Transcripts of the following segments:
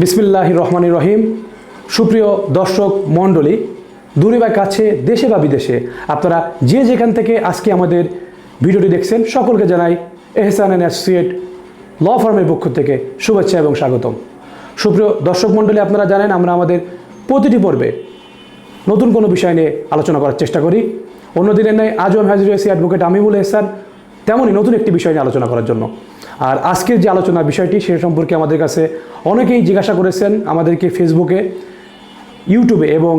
বিসমিল্লাহির রহমানির রহিম। সুপ্রিয় দর্শক মণ্ডলী, দূরে বা কাছে, দেশে বা বিদেশে আপনারা যে যেখান থেকে আজকে আমাদের ভিডিওটি দেখছেন সকলকে জানাই এহসান অ্যান্ড অ্যাসোসিয়েট ল ফার্মের পক্ষ থেকে শুভেচ্ছা এবং স্বাগতম। সুপ্রিয় দর্শক মণ্ডলী, আপনারা জানেন আমরা আমাদের প্রতিটি পর্বে নতুন কোনো বিষয় নিয়ে আলোচনা করার চেষ্টা করি। অন্য দিনের ন্যায় আজও আমি হাজির হয়েছি অ্যাডভোকেট আমিমুল এহসান, তেমনই নতুন একটি বিষয় নিয়ে আলোচনা করার জন্য। আর আজকের যে আলোচনার বিষয়টি সে সম্পর্কে আমাদের কাছে অনেকেই জিজ্ঞাসা করেছেন, আমাদেরকে ফেসবুকে, ইউটিউবে এবং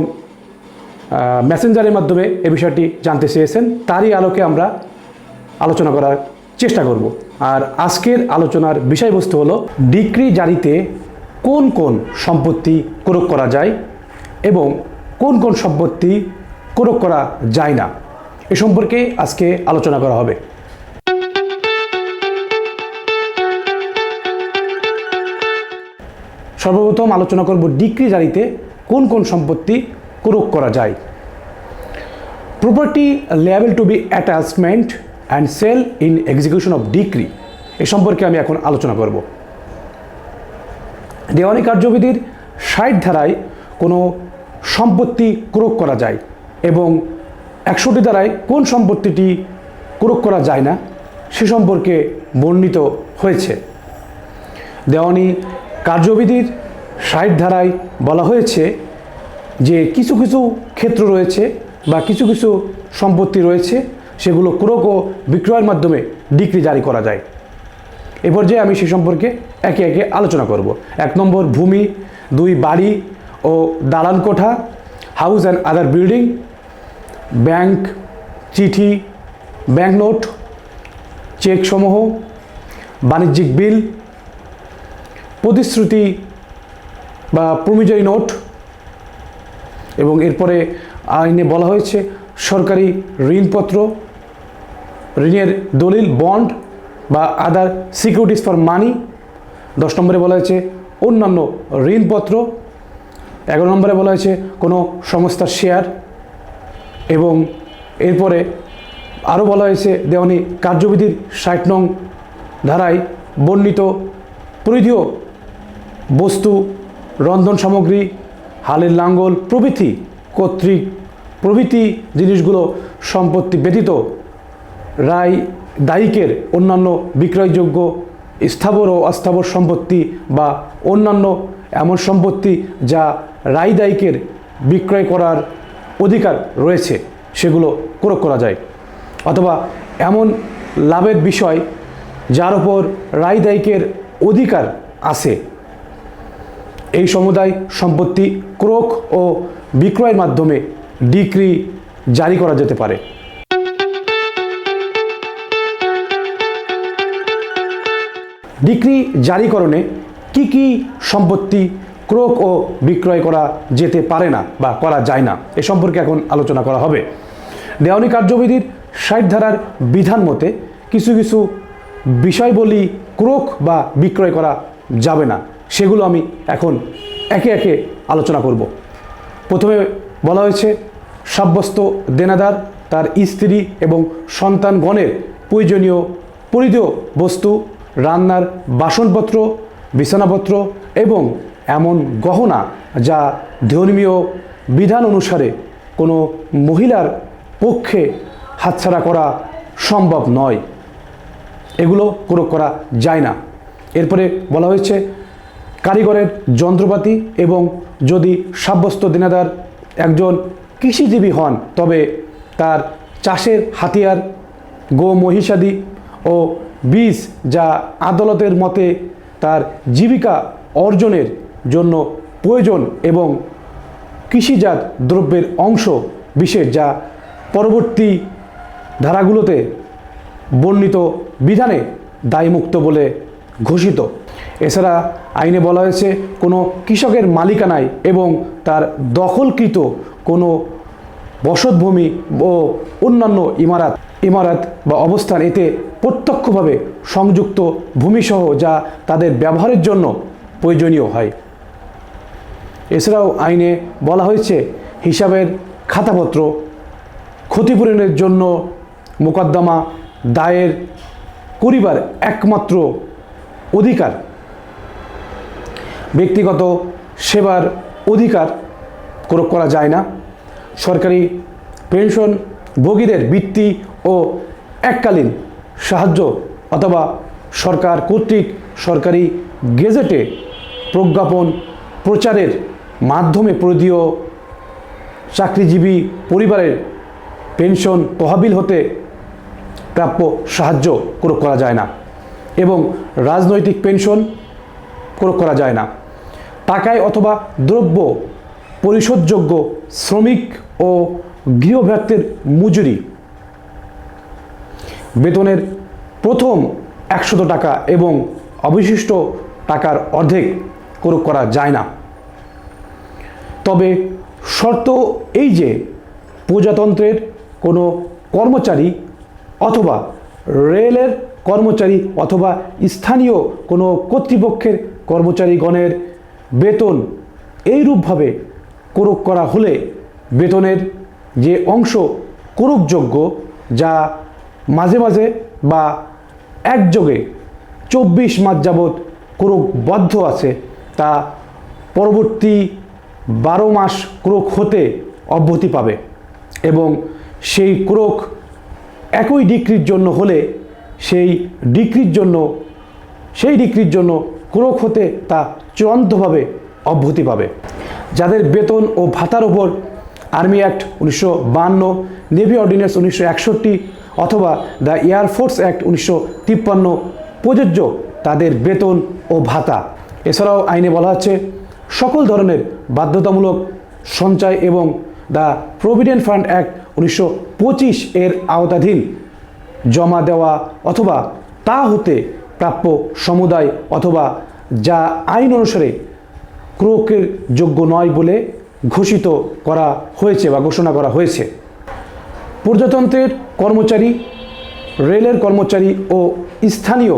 মেসেঞ্জারের মাধ্যমে এই বিষয়টি জানতে চেয়েছেন। তারই আলোকে আমরা আলোচনা করার চেষ্টা করব। আর আজকের আলোচনার বিষয়বস্তু হলো ডিক্রি জারিতে কোন কোন সম্পত্তি ক্রয় করা যায় এবং কোন কোন সম্পত্তি ক্রয় করা যায় না, এ সম্পর্কে আজকে আলোচনা করা হবে। সর্বপ্রথম আলোচনা করব ডিক্রি জারিতে কোন কোন সম্পত্তি ক্রয় করা যায়। Property liable to be attachment and sale in execution of decree, এ সম্পর্কে আমি এখন আলোচনা করব। দেওয়ানি কার্যবিধির ৬০ ধারায় কোনো সম্পত্তি ক্রয় করা যায় এবং ৬১ ধারায় কোন সম্পত্তিটি ক্রয় করা যায় না সে সম্পর্কে বর্ণিত হয়েছে। দেওয়ানি কার্যবিধির ৬০ ধারায় বলা হয়েছে যে কিছু কিছু ক্ষেত্র রয়েছে বা কিছু কিছু সম্পত্তি রয়েছে সেগুলো ক্রয় ও বিক্রয়ের মাধ্যমে ডিক্রি জারি করা যায়। এ পর্যায়ে আমি সে সম্পর্কে একে একে আলোচনা করব। ১ নম্বর ভূমি, ২ বাড়ি ও দালান কোঠা, house and other building, bank চিঠি, ব্যাংক নোট, চেক সমূহ, বাণিজ্যিক বিল, প্রতিশ্রুতি বা প্রমিজরি নোট, এবং এরপরে আইনে বলা হয়েছে সরকারি ঋণপত্র, ঋণের দলিল, বন্ড বা আদার সিকিউরিটিস ফর মানি। ১০ নম্বরে বলা হয়েছে অন্যান্য ঋণপত্র। ১১ নম্বরে বলা হয়েছে কোনো সংস্থার শেয়ার, এবং এরপরে আরও বলা হয়েছে দেওয়ানি কার্যবিধির ৬০ নং ধারায় বর্ণিত পরিধেয় বস্তু, রন্ধন সামগ্রী, হালের লাঙ্গল প্রভৃতি কর্তৃক প্রভৃতি জিনিসগুলো সম্পত্তি ব্যতীত রায় দায়িকের অন্যান্য বিক্রয়যোগ্য স্থাবর ও অস্থাবর সম্পত্তি বা অন্যান্য এমন সম্পত্তি যা রায় দায়িকের বিক্রয় করার অধিকার রয়েছে সেগুলো ক্রয় করা যায়, অথবা এমন লাভের বিষয় যার উপর রায় দায়িকের অধিকার আছে, এই সমুদায় সম্পত্তি ক্রয় ও বিক্রয়ের মাধ্যমে ডিক্রি জারি করা যেতে পারে। ডিক্রি জারিকরণে কি কি সম্পত্তি ক্রয় ও বিক্রয় করা যেতে পারে না বা করা যায় না এ সম্পর্কে এখন আলোচনা করা হবে। দেওয়ানি কার্যবিধির ৬০ ধারার বিধান মতে কিছু কিছু বিষয়বলী ক্রয় বা বিক্রয় করা যাবে না, সেগুলো আমি এখন একে একে আলোচনা করব। প্রথমে বলা হয়েছে সাব্যস্ত দেনাদার তার স্ত্রী এবং সন্তানগণের প্রয়োজনীয় পরিধেয় বস্তু, রান্নার বাসনপত্র, বিছানাপত্র এবং এমন গহনা যা ধর্মীয় বিধান অনুসারে কোনো মহিলার পক্ষে হাতছাড়া করা সম্ভব নয়, এগুলো ক্রয় করা যায় না। এরপরে বলা হয়েছে কারিগরের যন্ত্রপাতি, এবং যদি সাব্যস্ত দেনাদার একজন কৃষিজীবী হন তবে তার চাষের হাতিয়ার, গো মহিষাদি ও বীজ যা আদালতের মতে তার জীবিকা অর্জনের জন্য প্রয়োজন এবং কৃষিজাত দ্রব্যের অংশ বিশেষ যা পরবর্তী ধারাগুলোতে বর্ণিত বিধানে দায়মুক্ত বলে ঘোষিত। এছাড়া আইনে বলা হয়েছে কোনো কৃষকের মালিকানায় এবং তার দখলকৃত কোনো বসতভূমি ও অন্যান্য ইমারত বা অবস্থান এতে প্রত্যক্ষভাবে সংযুক্ত ভূমিসহ যা তাদের ব্যবহারের জন্য প্রয়োজনীয় হয়। এছাড়াও আইনে বলা হয়েছে হিসাবের খাতাপত্র, ক্ষতিপূরণের জন্য মোকদ্দমা দায়ের করিবার একমাত্র অধিকার ব্যক্তিগত সেবার অধিকার প্রয়োগ করা যায় না। সরকারি পেনশন ভোগীদের বৃত্তি ও এককালীন সাহায্য অথবা সরকার কর্তৃক সরকারি গেজেটে প্রজ্ঞাপন প্রচারের মাধ্যমে প্রদীয় চাকরিজীবী পরিবারের পেনশন তহবিল হতে প্রাপ্য সাহায্য প্রয়োগ করা যায় না এবং রাজনৈতিক পেনশন প্রয়োগ করা যায় না। টাকায় অথবা দ্রব্য পরিশোধযোগ্য শ্রমিক ও গৃহভৃত্যের মজুরি বেতনের প্রথম 100 টাকা এবং অবশিষ্ট টাকার অর্ধেক প্রয়োগ করা যায় না। তবে শর্ত এই যে প্রজাতন্ত্রের কোনো কর্মচারী অথবা রেলের কর্মচারী অথবা স্থানীয় কোনো কর্তৃপক্ষের কর্মচারীগণের বেতন এইরূপভাবে প্রয়োগ করা হলে বেতনের যে অংশ প্রয়োগযোগ্য যা মাঝে মাঝে বা একযোগে 24 মাস যাবৎ প্রয়োগবদ্ধ আছে তা পরবর্তী 12 মাস প্রয়োগ হতে অব্যাহতি পাবে এবং সেই প্রয়োগ একই ডিক্রির জন্য হলে সেই ডিক্রির জন্য প্রয়োগ হতে তা চূড়ান্তভাবে অব্যাহতি পাবে। যাদের বেতন ও ভাতার উপর আর্মি অ্যাক্ট 1952, নেভি অর্ডিন্যান্স 1961 অথবা দ্য এয়ারফোর্স অ্যাক্ট 1953 প্রযোজ্য তাদের বেতন ও ভাতা। এছাড়াও আইনে বলা হচ্ছে সকল ধরনের বাধ্যতামূলক সঞ্চয় এবং দ্য প্রভিডেন্ট ফান্ড অ্যাক্ট 1925 এর আওতাধীন জমা দেওয়া অথবা তা হতে প্রাপ্য সমুদায় অথবা যা আইন অনুসারে ক্রয়ের যোগ্য নয় বলে ঘোষিত করা হয়েছে বা ঘোষণা করা হয়েছে। প্রজাতন্ত্রের কর্মচারী, রেলের কর্মচারী ও স্থানীয়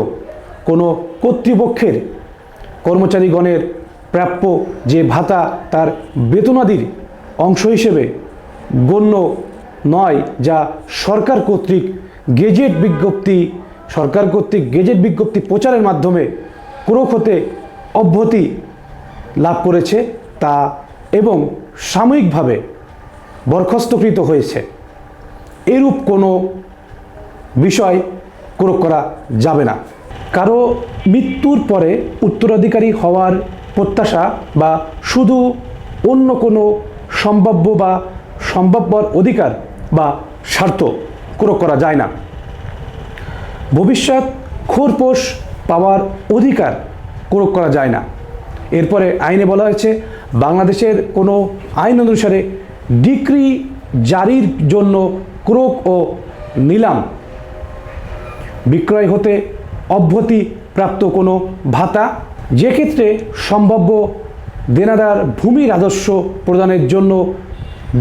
কোনো কর্তৃপক্ষের কর্মচারীগণের প্রাপ্য যে ভাতা তার বেতনাদির অংশ হিসেবে গণ্য নয়, যা সরকার কর্তৃক গেজেট বিজ্ঞপ্তি প্রচারের মাধ্যমে প্রয়োগ হতে অব্যাহতি লাভ করেছে তা এবং সাময়িকভাবে বরখাস্তকৃত হয়েছে, এরূপ কোনো বিষয় প্রয়োগ করা যাবে না। কারো মৃত্যুর পরে উত্তরাধিকারী হওয়ার প্রত্যাশা বা শুধু অন্য কোনো সম্ভাব্য অধিকার বা স্বার্থ প্রয়োগ করা যায় না। ভবিষ্যৎ খোরপোশ পাওয়ার অধিকার প্রয়োগ করা যায় না। এরপরে আইনে বলা হয়েছে বাংলাদেশের কোনো আইন অনুসারে ডিক্রি জারির জন্য ক্রয় ও নিলাম বিক্রয় হতে অব্যাহতি প্রাপ্ত কোনো ভাতা যে ক্ষেত্রে সম্ভাব্য দেনাদার ভূমি রাজস্ব প্রদানের জন্য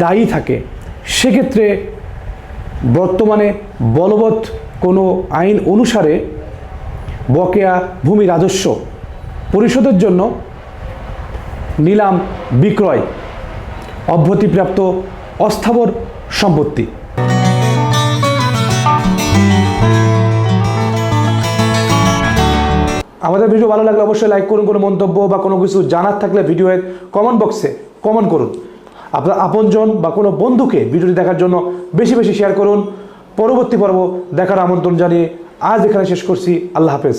দায়ী থাকে, সেক্ষেত্রে বর্তমানে বলবৎ কোনো আইন অনুসারে বকেয়া ভূমি রাজস্ব পরিশোধের জন্য নিলাম বিক্রয় অব্যাহতিপ্রাপ্ত অস্থাবর সম্পত্তি। আমাদের ভিডিও ভালো লাগলে অবশ্যই লাইক করুন, কোনো মন্তব্য বা কোনো কিছু জানার থাকলে ভিডিওর কমেন্ট বক্সে কমেন্ট করুন। আপনার আপনজন বা কোনো বন্ধুকে ভিডিওটি দেখার জন্য বেশি বেশি শেয়ার করুন। পরবর্তী পর্ব দেখার আমন্ত্রণ জানিয়ে আজ এখানে শেষ করছি। আল্লাহ হাফেজ।